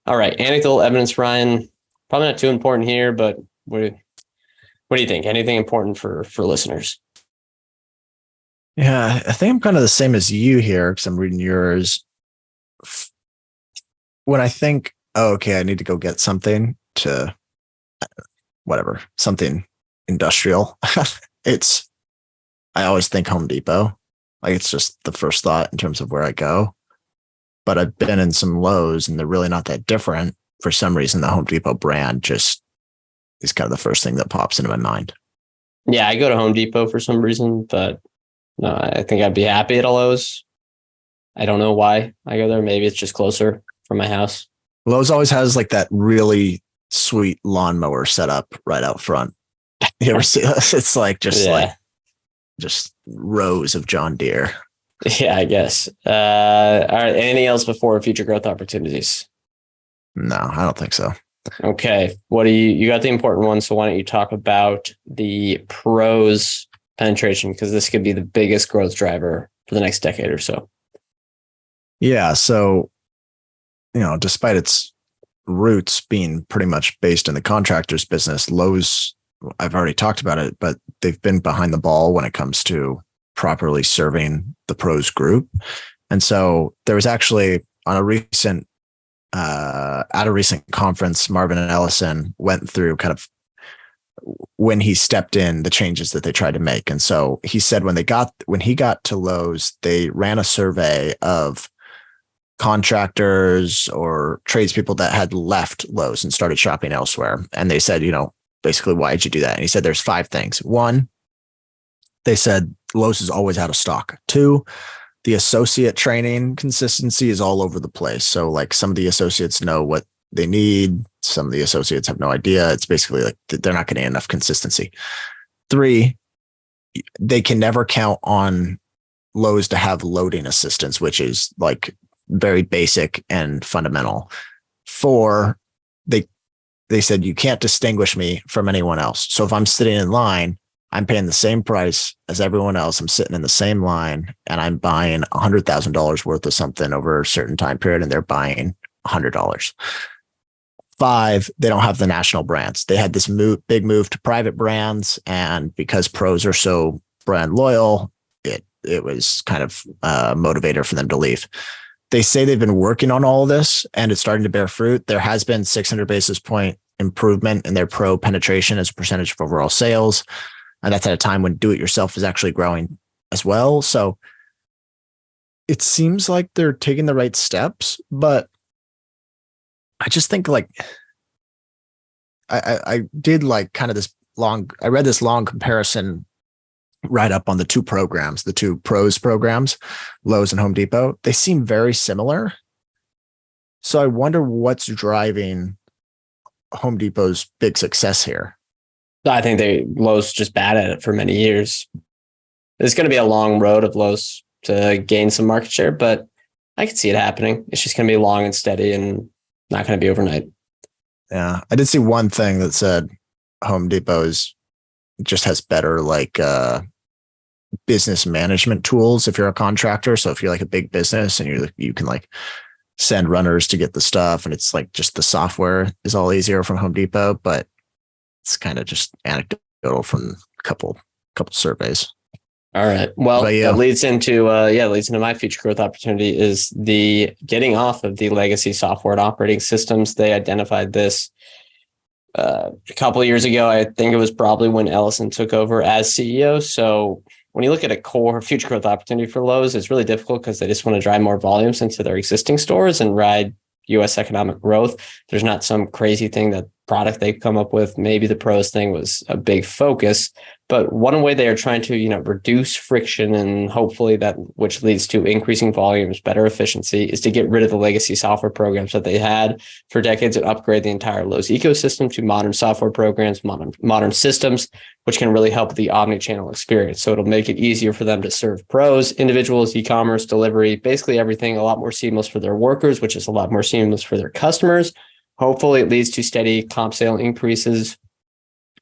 All right. Anecdotal evidence, Ryan, probably not too important here, but what do you think? Anything important for listeners? Yeah, I think I'm kind of the same as you here because I'm reading yours. When I think, oh, okay, I need to go get something to whatever, something industrial, I always think Home Depot. Like it's just the first thought in terms of where I go. But I've been in some Lowe's and they're really not that different. For some reason, the Home Depot brand just is kind of the first thing that pops into my mind. Yeah, I go to Home Depot for some reason, but no, I think I'd be happy at a Lowe's. I don't know why I go there. Maybe it's just closer from my house. Lowe's always has like that really sweet lawnmower set up right out front. You ever see this? It's like just rows of John Deere. Yeah, I guess. All right. Anything else before future growth opportunities? No, I don't think so. Okay. What do you got the important one? So why don't you talk about the pros penetration? Because this could be the biggest growth driver for the next decade or so. Yeah. So, despite its roots being pretty much based in the contractors business, Lowe's, I've already talked about it, but they've been behind the ball when it comes to properly serving the pros group. And so there was actually at a recent conference, Marvin Ellison went through kind of when he stepped in the changes that they tried to make. And so he said when he got to Lowe's, they ran a survey of contractors or tradespeople that had left Lowe's and started shopping elsewhere. And they said, basically, why did you do that? And he said, there's 5 things. 1, they said Lowe's is always out of stock. 2, the associate training consistency is all over the place. So like some of the associates know what they need. Some of the associates have no idea. It's basically like they're not getting enough consistency. 3, they can never count on Lowe's to have loading assistance, which is like very basic and fundamental. 4, they said, you can't distinguish me from anyone else. So if I'm sitting in line, I'm paying the same price as everyone else. I'm sitting in the same line and I'm buying $100,000 worth of something over a certain time period and they're buying $100. 5, they don't have the national brands. They had this big move to private brands. And because pros are so brand loyal, it was kind of a motivator for them to leave. They say they've been working on all of this and it's starting to bear fruit. There has been 600 basis point improvement in their pro penetration as a percentage of overall sales. And that's at a time when do-it-yourself is actually growing as well. So it seems like they're taking the right steps, but I just think like I did like kind of I read this long comparison right up on the two pros programs, Lowe's and Home Depot. They seem very similar. So I wonder what's driving Home Depot's big success here. I think Lowe's just bad at it for many years. It's going to be a long road of Lowe's to gain some market share, but I can see it happening. It's just going to be long and steady and not going to be overnight. Yeah. I did see one thing that said Home Depot just has better like business management tools if you're a contractor. So if you're like a big business and you can like send runners to get the stuff, and it's like just the software is all easier from Home Depot, but it's kind of just anecdotal from a couple surveys. All right. Well, that leads into my future growth opportunity is the getting off of the legacy software and operating systems. They identified this a couple of years ago. I think it was probably when Ellison took over as CEO. So when you look at a core future growth opportunity for Lowe's, it's really difficult because they just want to drive more volumes into their existing stores and ride U.S. economic growth. There's not some crazy thing that product they've come up with. Maybe the pros thing was a big focus, but one way they are trying to, reduce friction and hopefully that which leads to increasing volumes, better efficiency, is to get rid of the legacy software programs that they had for decades and upgrade the entire Lowe's ecosystem to modern software programs, modern systems, which can really help the omni-channel experience. So it'll make it easier for them to serve pros, individuals, e-commerce, delivery, basically everything a lot more seamless for their workers, which is a lot more seamless for their customers. Hopefully it leads to steady comp sale increases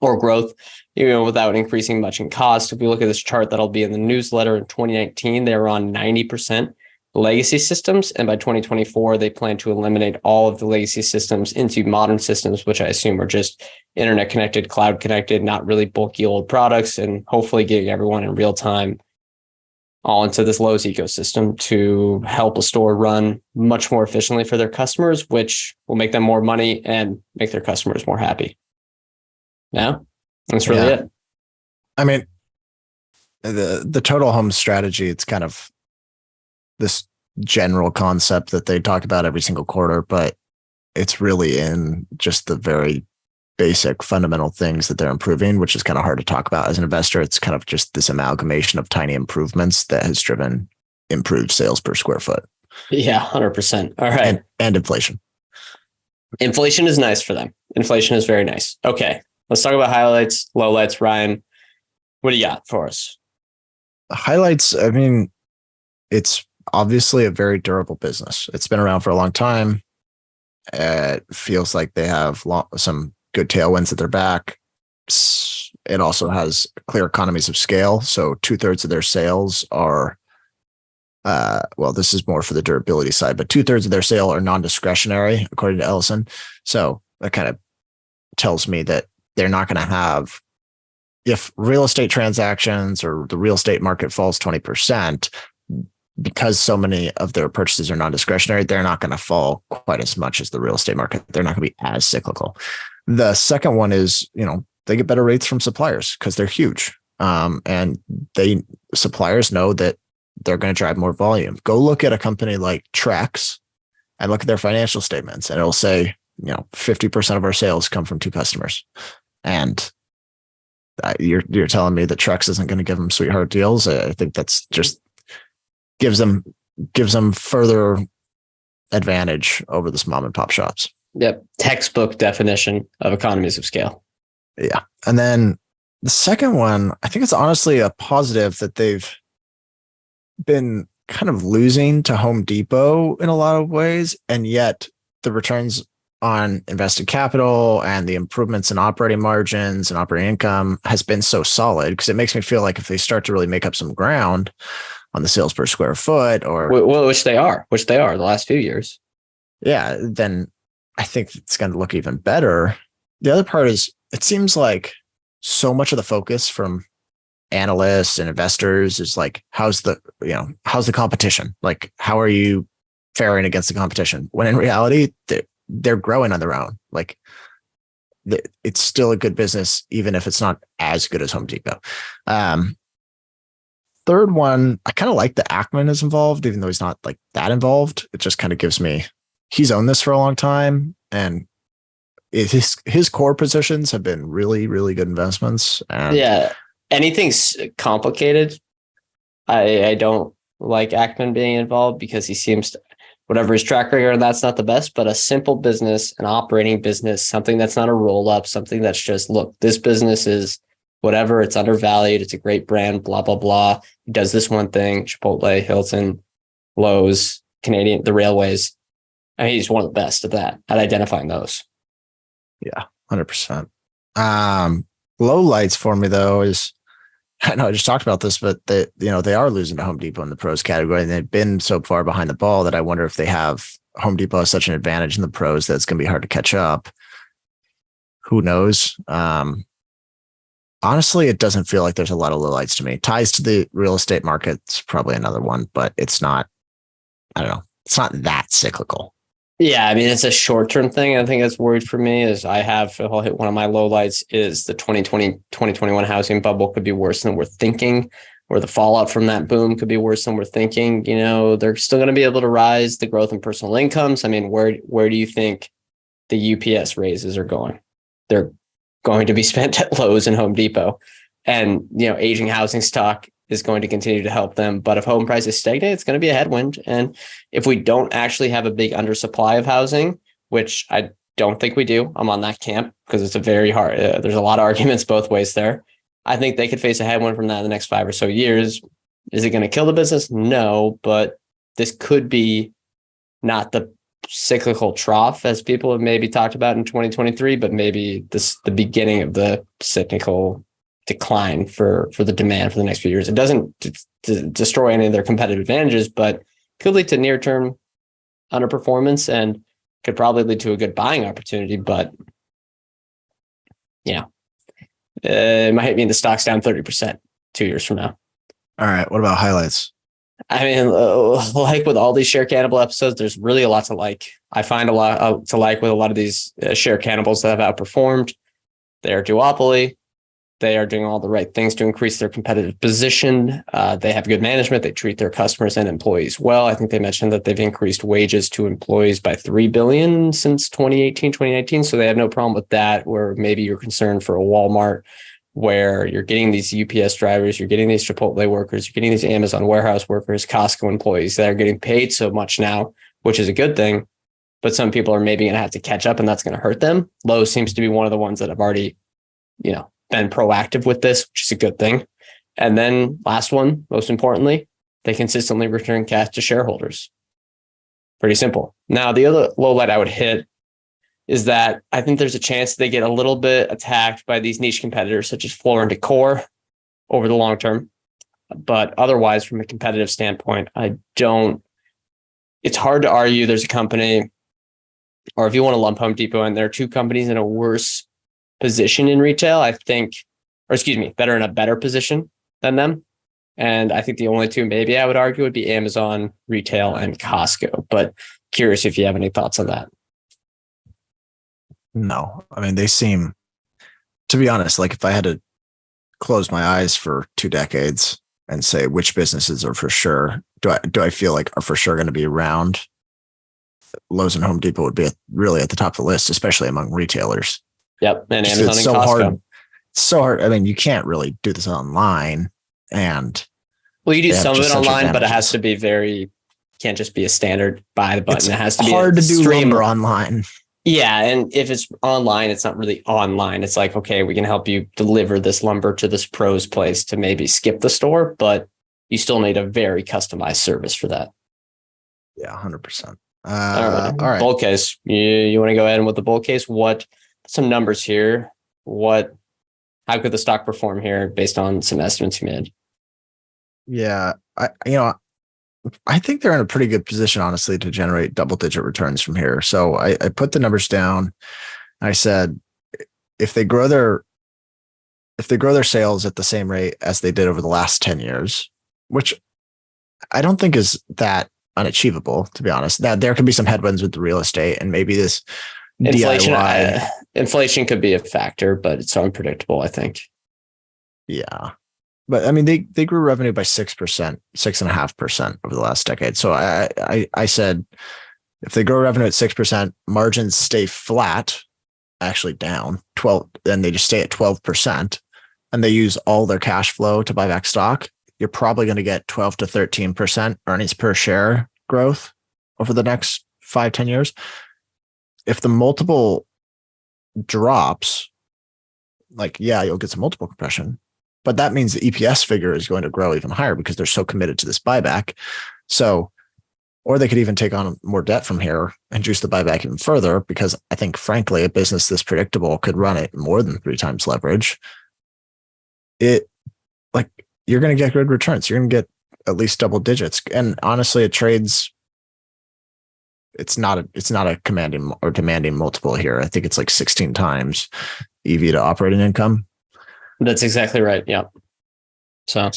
or growth, without increasing much in cost. If we look at this chart that'll be in the newsletter in 2019, they were on 90% legacy systems. And by 2024, they plan to eliminate all of the legacy systems into modern systems, which I assume are just internet connected, cloud connected, not really bulky old products, and hopefully getting everyone in real time all into this Lowe's ecosystem to help a store run much more efficiently for their customers, which will make them more money and make their customers more happy. Yeah, that's really it. I mean, the total home strategy, it's kind of this general concept that they talk about every single quarter, but it's really in just the very basic fundamental things that they're improving, which is kind of hard to talk about as an investor. It's kind of just this amalgamation of tiny improvements that has driven improved sales per square foot. Yeah, 100%. All right. And inflation. Inflation is nice for them. Inflation is very nice. Okay. Let's talk about highlights, lowlights. Ryan, what do you got for us? The highlights, I mean, it's obviously a very durable business. It's been around for a long time. It feels like they have some good tailwinds at their back. It also has clear economies of scale. So 2/3 of their sales are, this is more for the durability side, but 2/3 of their sale are non-discretionary, according to Ellison. So that kind of tells me that they're not going to have, if real estate transactions or the real estate market falls 20%, because so many of their purchases are non-discretionary, they're not going to fall quite as much as the real estate market. They're not going to be as cyclical. The second one is, they get better rates from suppliers because they're huge. And suppliers know that they're going to drive more volume. Go look at a company like Trex and look at their financial statements, and it'll say, 50% of our sales come from 2 customers. And you're telling me that Trex isn't going to give them sweetheart deals? I think that's just gives them further advantage over this mom and pop shops. Yep. Textbook definition of economies of scale. Yeah. And then the second one, I think it's honestly a positive that they've been kind of losing to Home Depot in a lot of ways. And yet the returns on invested capital and the improvements in operating margins and operating income has been so solid, because it makes me feel like if they start to really make up some ground on the sales per square foot, or which they are the last few years. Yeah. Then I think it's going to look even better. The other part is it seems like so much of the focus from analysts and investors is like, how's the competition? Like, how are you faring against the competition? When in reality, they're growing on their own. Like, it's still a good business, even if it's not as good as Home Depot. Third one, I kind of like that Ackman is involved, even though he's not like that involved. It just kind of gives me, he's owned this for a long time, and his core positions have been really, really good investments. And yeah, anything's complicated. I don't like Ackman being involved because he seems to, whatever his track record, that's not the best, but a simple business, an operating business, something that's not a roll up, something that's just, look, this business is whatever, it's undervalued, it's a great brand, blah, blah, blah. He does this one thing, Chipotle, Hilton, Lowe's, Canadian, the railways. I mean, he's one of the best at that, at identifying those. Yeah, 100%. Low lights for me though is, I know I just talked about this, but they are losing to Home Depot in the pros category, and they've been so far behind the ball that I wonder if they have Home Depot has such an advantage in the pros that it's going to be hard to catch up. Who knows? Honestly, it doesn't feel like there's a lot of lowlights to me. Ties to the real estate market's probably another one, but it's not, I don't know. It's not that cyclical. Yeah, I mean, it's a short-term thing. I think that's worried for me is I'll hit one of my lowlights is the 2020, 2021 housing bubble could be worse than we're thinking, or the fallout from that boom could be worse than we're thinking. You know, they're still going to be able to rise the growth in personal incomes. I mean, where do you think the UPS raises are going? They're going to be spent at Lowe's and Home Depot, and, aging housing stock is going to continue to help them. But if home prices stagnate, it's going to be a headwind. And if we don't actually have a big undersupply of housing, which I don't think we do, I'm on that camp because it's a very hard, there's a lot of arguments both ways there. I think they could face a headwind from that in the next 5 or so years. Is it going to kill the business? No, but this could be not the cyclical trough as people have maybe talked about in 2023, but maybe the beginning of the cyclical decline for the demand for the next few years. It doesn't destroy any of their competitive advantages, but could lead to near-term underperformance and could probably lead to a good buying opportunity. But it might mean the stock's down 30% 2 years from now. All right. What about highlights? I mean, like with all these share cannibal episodes, there's really a lot to like. I find a lot to like with a lot of these share cannibals that have outperformed. They're duopoly. They are doing all the right things to increase their competitive position. They have good management. They treat their customers and employees well. I think they mentioned that they've increased wages to employees by $3 billion since 2018, 2019. So they have no problem with that. Where maybe you're concerned for a Walmart, where you're getting these UPS drivers, you're getting these Chipotle workers, you're getting these Amazon warehouse workers, Costco employees that are getting paid so much now, which is a good thing. But some people are maybe going to have to catch up, and that's going to hurt them. Lowe seems to be one of the ones that have already, been proactive with this, which is a good thing. And then last one, most importantly, they consistently return cash to shareholders. Pretty simple. Now, the other low light I would hit is that I think there's a chance they get a little bit attacked by these niche competitors such as Floor and Decor over the long term. But otherwise, from a competitive standpoint, it's hard to argue there's a company, or if you want to lump Home Depot in, there are two companies in a worse position in retail, better in a better position than them. And I think the only two maybe I would argue would be Amazon retail and Costco, but curious if you have any thoughts on that. No, I mean, they seem, to be honest, like if I had to close my eyes for 2 decades and say which businesses are for sure, do I feel like are for sure going to be around, Lowe's and Home Depot would be really at the top of the list, especially among retailers. Yep. And Just, Amazon it's and so Costco. hard. It's so hard. I mean, you can't really do this online. And you do some of it online, but it has advantages. to be can't just be a standard buy the button. It's it has to be hard to do stream lumber online. Yeah. And if it's online, it's not really online. It's like, okay, we can help you deliver this lumber to this pro's place to maybe skip the store, but you still need a very customized service for that. Yeah, 100%. All All right. Bull case. You want to go ahead and with the bull case? What some numbers here? How could the stock perform here based on some estimates you made? Yeah, I think they're in a pretty good position, honestly, to generate double-digit returns from here. So I put the numbers down. I said if they grow their sales at the same rate as they did over the last 10 years, which I don't think is that unachievable, to be honest. Now there could be some headwinds with the real estate and maybe this Inflation, DIY. Inflation could be a factor, but it's so unpredictable, I think. Yeah. But I mean, they grew revenue by 6%, 6.5% over the last decade. So I said, if they grow revenue at 6%, margins stay flat, actually down 12, then they just stay at 12%, and they use all their cash flow to buy back stock, you're probably going to get 12 to 13% earnings per share growth over the next 5-10 years. If the multiple drops, you'll get some multiple compression, but that means the EPS figure is going to grow even higher because they're so committed to this buyback. So, or they could even take on more debt from here and juice the buyback even further, because I think, frankly, a business this predictable could run at more than 3 times leverage. You're going to get good returns. You're going to get at least double digits. And honestly, it trades. It's not a commanding or demanding multiple here. I think it's like 16 times EV to operating income. That's exactly right. Yeah. So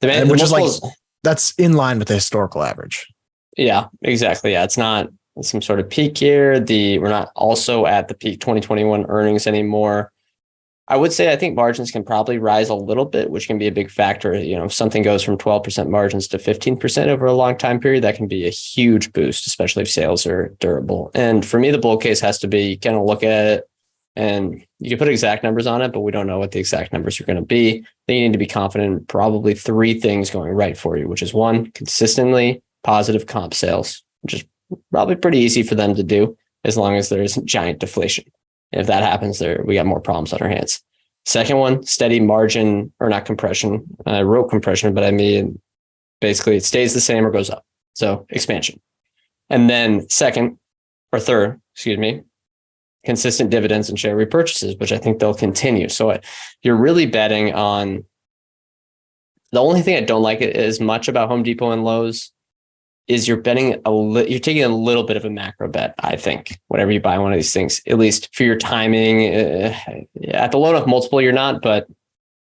which is that's in line with the historical average. Yeah, exactly. Yeah. It's not some sort of peak year. We're not also at the peak 2021 earnings anymore. I would say I think margins can probably rise a little bit, which can be a big factor. If something goes from 12% margins to 15% over a long time period, that can be a huge boost, especially if sales are durable. And for me, the bull case has to be kind of look at it, and you can put exact numbers on it, but we don't know what the exact numbers are going to be. Then you need to be confident in probably 3 things going right for you, which is 1, consistently positive comp sales, which is probably pretty easy for them to do as long as there isn't giant deflation. If that happens, we got more problems on our hands. Second one, steady margin, or not compression. I wrote compression, but I mean, basically it stays the same or goes up. So expansion. And then third, consistent dividends and share repurchases, which I think they'll continue. So you're really betting on. The only thing I don't like as much about Home Depot and Lowe's is you're taking a little bit of a macro bet, I think, whenever you buy one of these things, at least for your timing. At the low enough multiple, you're not, but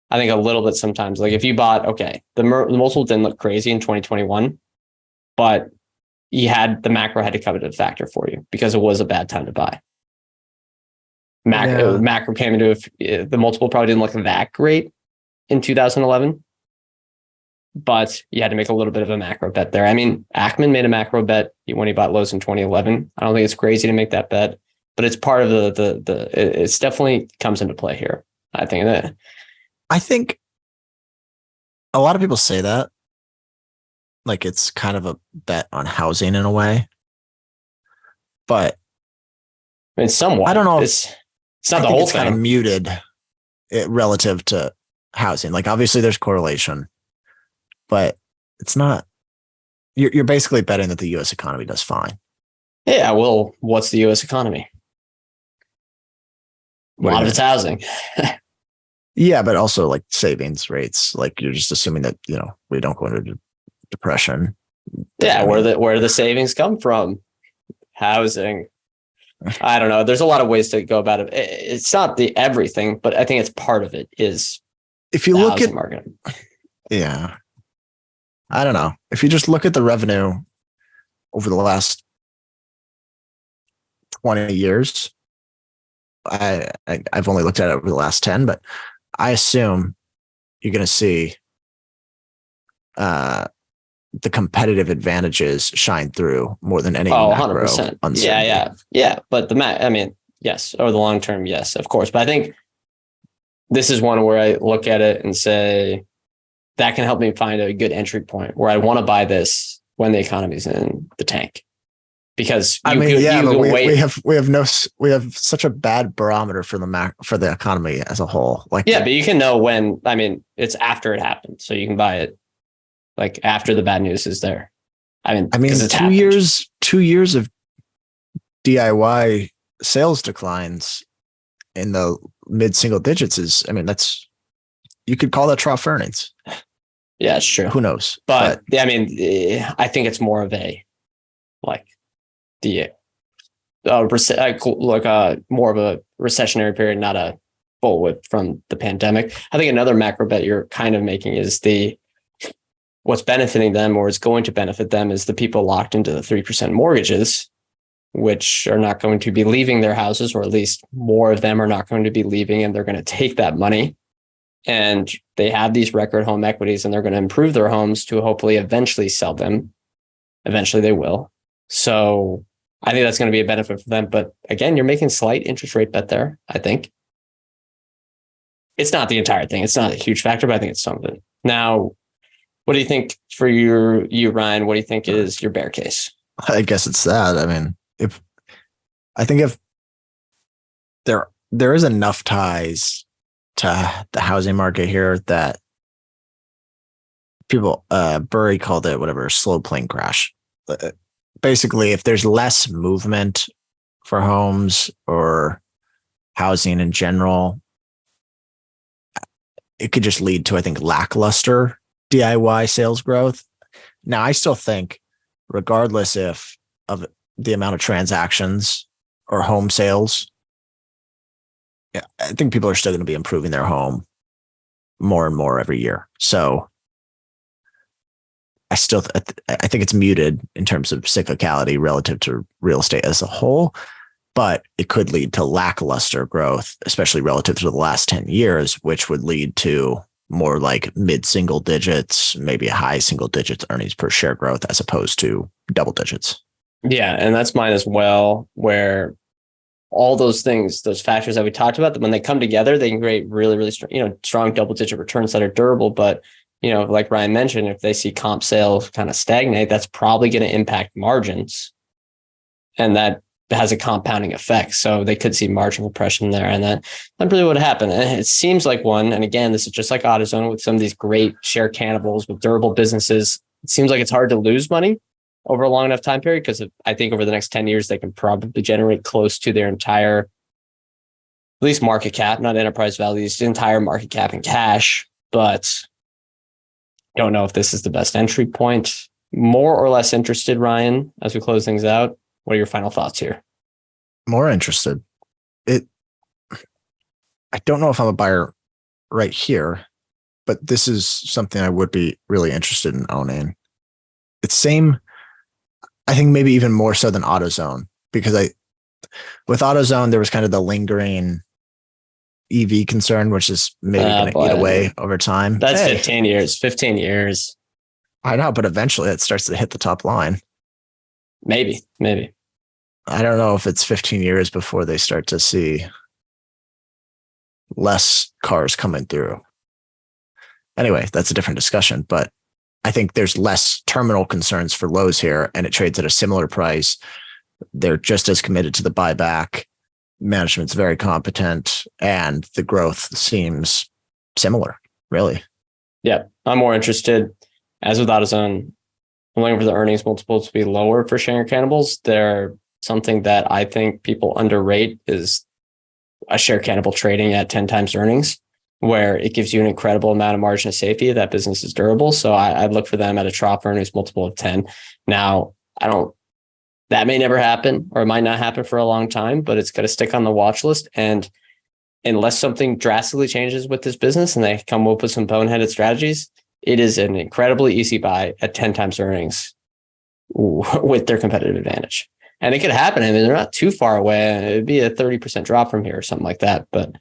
I think a little bit sometimes. Like if you bought, the multiple didn't look crazy in 2021, but the macro had to come into factor for you because it was a bad time to buy. Macro came into the multiple probably didn't look that great in 2011. But you had to make a little bit of a macro bet there. I mean, Ackman made a macro bet when he bought Lowe's in 2011. I don't think it's crazy to make that bet, but it's part of it's definitely comes into play here. I think a lot of people say that like it's kind of a bet on housing in a way, but I mean, somewhat. I don't know. It's not the whole thing. Kind of muted relative to housing. Like obviously there's correlation. But it's not, you're basically betting that the U.S. economy does fine. Yeah, well, what's the U.S. economy? A lot of it's housing. Yeah, but also like savings rates. Like you're just assuming that, we don't go into depression. Yeah, where do the savings come from? Housing. I don't know. There's a lot of ways to go about it. It's not the everything, but I think it's part of it is if you look at market. Yeah. I don't know. If you just look at the revenue over the last 20 years, I've only looked at it over the last 10, but I assume you're going to see the competitive advantages shine through more than any macro 100%. uncertainty. Yeah. But yes, over the long term, yes, of course. But I think this is one where I look at it and say, that can help me find a good entry point where I want to buy this when the economy's in the tank. Because we have such a bad barometer for the economy as a whole. But you can know when. I mean, it's after it happened, so you can buy it like after the bad news is there. I mean, it's 2 years of DIY sales declines in the mid single digits you could call that trough earnings. Yeah, it's true. Who knows? But I mean, I think it's more of a like the more of a recessionary period, not a bullwhip from the pandemic. I think another macro bet you're kind of making is what's benefiting them, or is going to benefit them, is the people locked into the 3% mortgages, which are not going to be leaving their houses, or at least more of them are not going to be leaving, and they're going to take that money. And they have these record home equities, and they're going to improve their homes to hopefully eventually sell them. Eventually they will. So I think that's going to be a benefit for them. But again, you're making a slight interest rate bet there, I think. It's not the entire thing. It's not a huge factor, but I think it's something. Now, what do you think for you, Ryan? What do you think is your bear case? I guess it's that. I mean, if there is enough ties to the housing market here that people, Burry called it whatever, slow plane crash. Basically, if there's less movement for homes or housing in general, it could just lead to, I think, lackluster DIY sales growth. Now, I still think, regardless of the amount of transactions or home sales, I think people are still going to be improving their home more and more every year. So I think it's muted in terms of cyclicality relative to real estate as a whole, but it could lead to lackluster growth, especially relative to the last 10 years, which would lead to more like mid-single digits, maybe a high single digits earnings per share growth as opposed to double digits. Yeah, and that's mine as well, where all those things, those factors that we talked about, when they come together, they can create really, really strong double-digit returns that are durable. But, like Ryan mentioned, if they see comp sales kind of stagnate, that's probably going to impact margins. And that has a compounding effect. So they could see margin compression there. And that's really what happened. And it seems like and again, this is just like AutoZone with some of these great share cannibals with durable businesses. It seems like it's hard to lose money over a long enough time period, because I think over the next 10 years, they can probably generate close to their entire, at least market cap, not enterprise values, entire market cap in cash. But don't know if this is the best entry point. More or less interested, Ryan, as we close things out. What are your final thoughts here? More interested. I don't know if I'm a buyer right here, but this is something I would be really interested in owning. It's same, I think maybe even more so than AutoZone, because with AutoZone, there was kind of the lingering EV concern, which is maybe going to eat away over time. That's 15 years. I know, but eventually it starts to hit the top line. Maybe. I don't know if it's 15 years before they start to see less cars coming through. Anyway, that's a different discussion, but I think there's less terminal concerns for Lowe's here, and it trades at a similar price. They're just as committed to the buyback. Management's very competent, and the growth seems similar, really. Yeah, I'm more interested. As with AutoZone, I'm looking for the earnings multiple to be lower for share cannibals. They're something that I think people underrate is a share cannibal trading at 10 times earnings, where it gives you an incredible amount of margin of safety. That business is durable. So I'd look for them at a trough earnings multiple of 10. Now, that may never happen, or it might not happen for a long time, but it's going to stick on the watch list. And unless something drastically changes with this business and they come up with some boneheaded strategies, it is an incredibly easy buy at 10 times earnings with their competitive advantage. And it could happen. I mean, they're not too far away. It'd be a 30% drop from here or something like that. But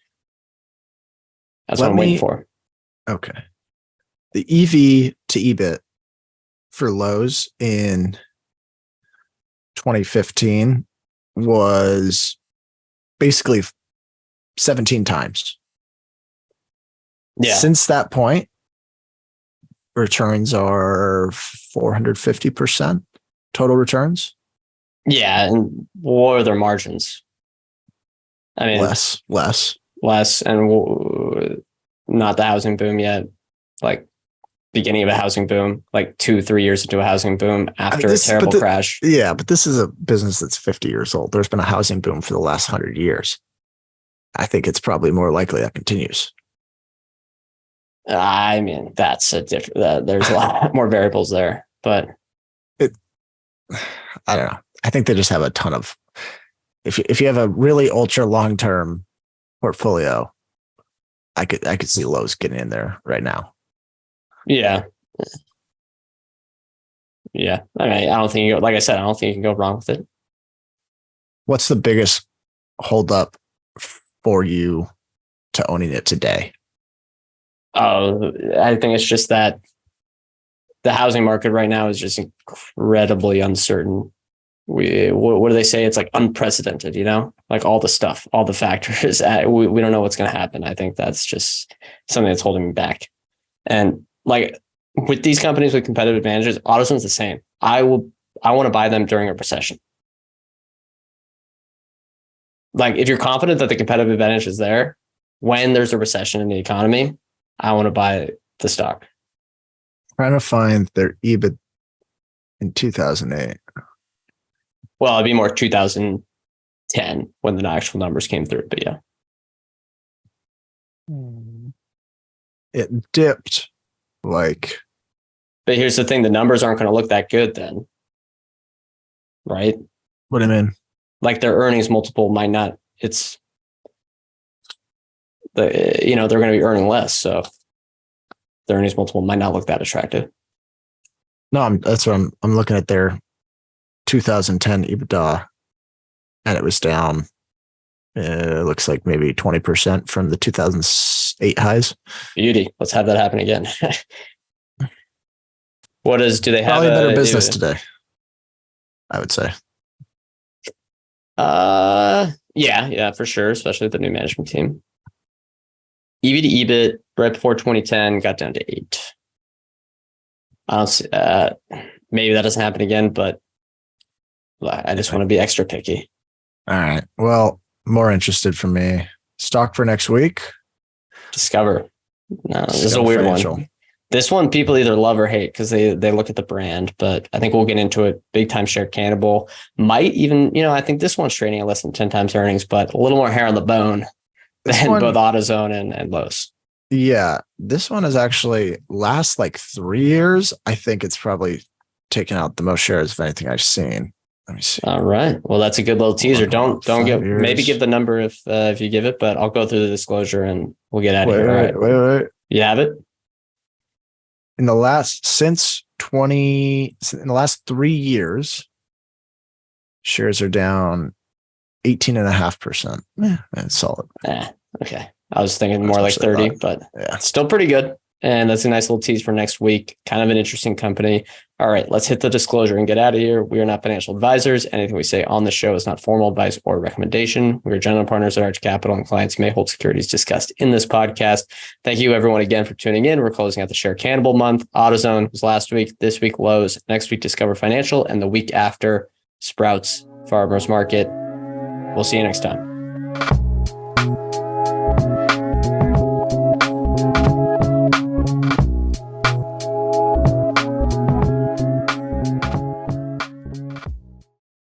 that's what I'm waiting for. Okay. The EV to EBIT for Lowe's in 2015 was basically 17 times. Yeah. Since that point, returns are 450% total returns. Yeah. And what are their margins? I mean, less, and not the housing boom yet. Like beginning of a housing boom, like 2-3 years into a housing boom after a terrible crash. Yeah, but this is a business that's 50 years old. There's been a housing boom for the last 100 years. I think it's probably more likely that continues. I mean, that's a different. There's a lot more variables there, but I don't know. I think they just have a ton of. If you have a really ultra long term portfolio, I could see Lowe's getting in there right now. Yeah. Yeah. I mean, I don't think you go, like I said, I don't think you can go wrong with it. What's the biggest holdup for you to owning it today? Oh, I think it's just that the housing market right now is just incredibly uncertain. What do they say? It's like unprecedented, like all the stuff, all the factors. We don't know what's going to happen. I think that's just something that's holding me back. And like with these companies with competitive advantages, AutoZone's the same. I want to buy them during a recession. Like if you're confident that the competitive advantage is there when there's a recession in the economy, I want to buy the stock. Trying to find their EBIT in 2008. Well, it'd be more 2010 when the actual numbers came through, but yeah. It dipped like. But here's the thing, the numbers aren't going to look that good then. Right? What do you mean? Like their earnings multiple might not, they're going to be earning less. So their earnings multiple might not look that attractive. No, that's what I'm looking at their 2010 EBITDA, and it was down. It looks like maybe 20% from the 2008 highs. Beauty. Let's have that happen again. Do they have probably a better business today? I would say. Yeah, for sure, especially with the new management team. EV to EBIT right before 2010 got down to 8. I don't see, maybe that doesn't happen again, but I just want to be extra picky. All right. Well, more interested from me. Stock for next week. Discover. No, this is a weird one. This one people either love or hate because they look at the brand, but I think we'll get into it. Big time share cannibal. Might even, I think this one's trading at less than 10 times earnings, but a little more hair on the bone than both AutoZone and Lowe's. Yeah. This one is actually last like 3 years. I think it's probably taken out the most shares of anything I've seen. Let me see. All right. Well, that's a good little teaser. Don't give the number if you give it, but I'll go through the disclosure and we'll get out of here. All right. Wait. You have it? In the last 3 years, shares are down 18.5%. That's solid. Okay. I was thinking more like 30, but yeah, still pretty good. And that's a nice little tease for next week. Kind of an interesting company. All right, let's hit the disclosure and get out of here. We are not financial advisors. Anything we say on the show is not formal advice or recommendation. We are general partners at Arch Capital, and clients may hold securities discussed in this podcast. Thank you, everyone, again for tuning in. We're closing out the Share Cannibal month. AutoZone was last week. This week, Lowe's. Next week, Discover Financial. And the week after, Sprouts Farmers Market. We'll see you next time.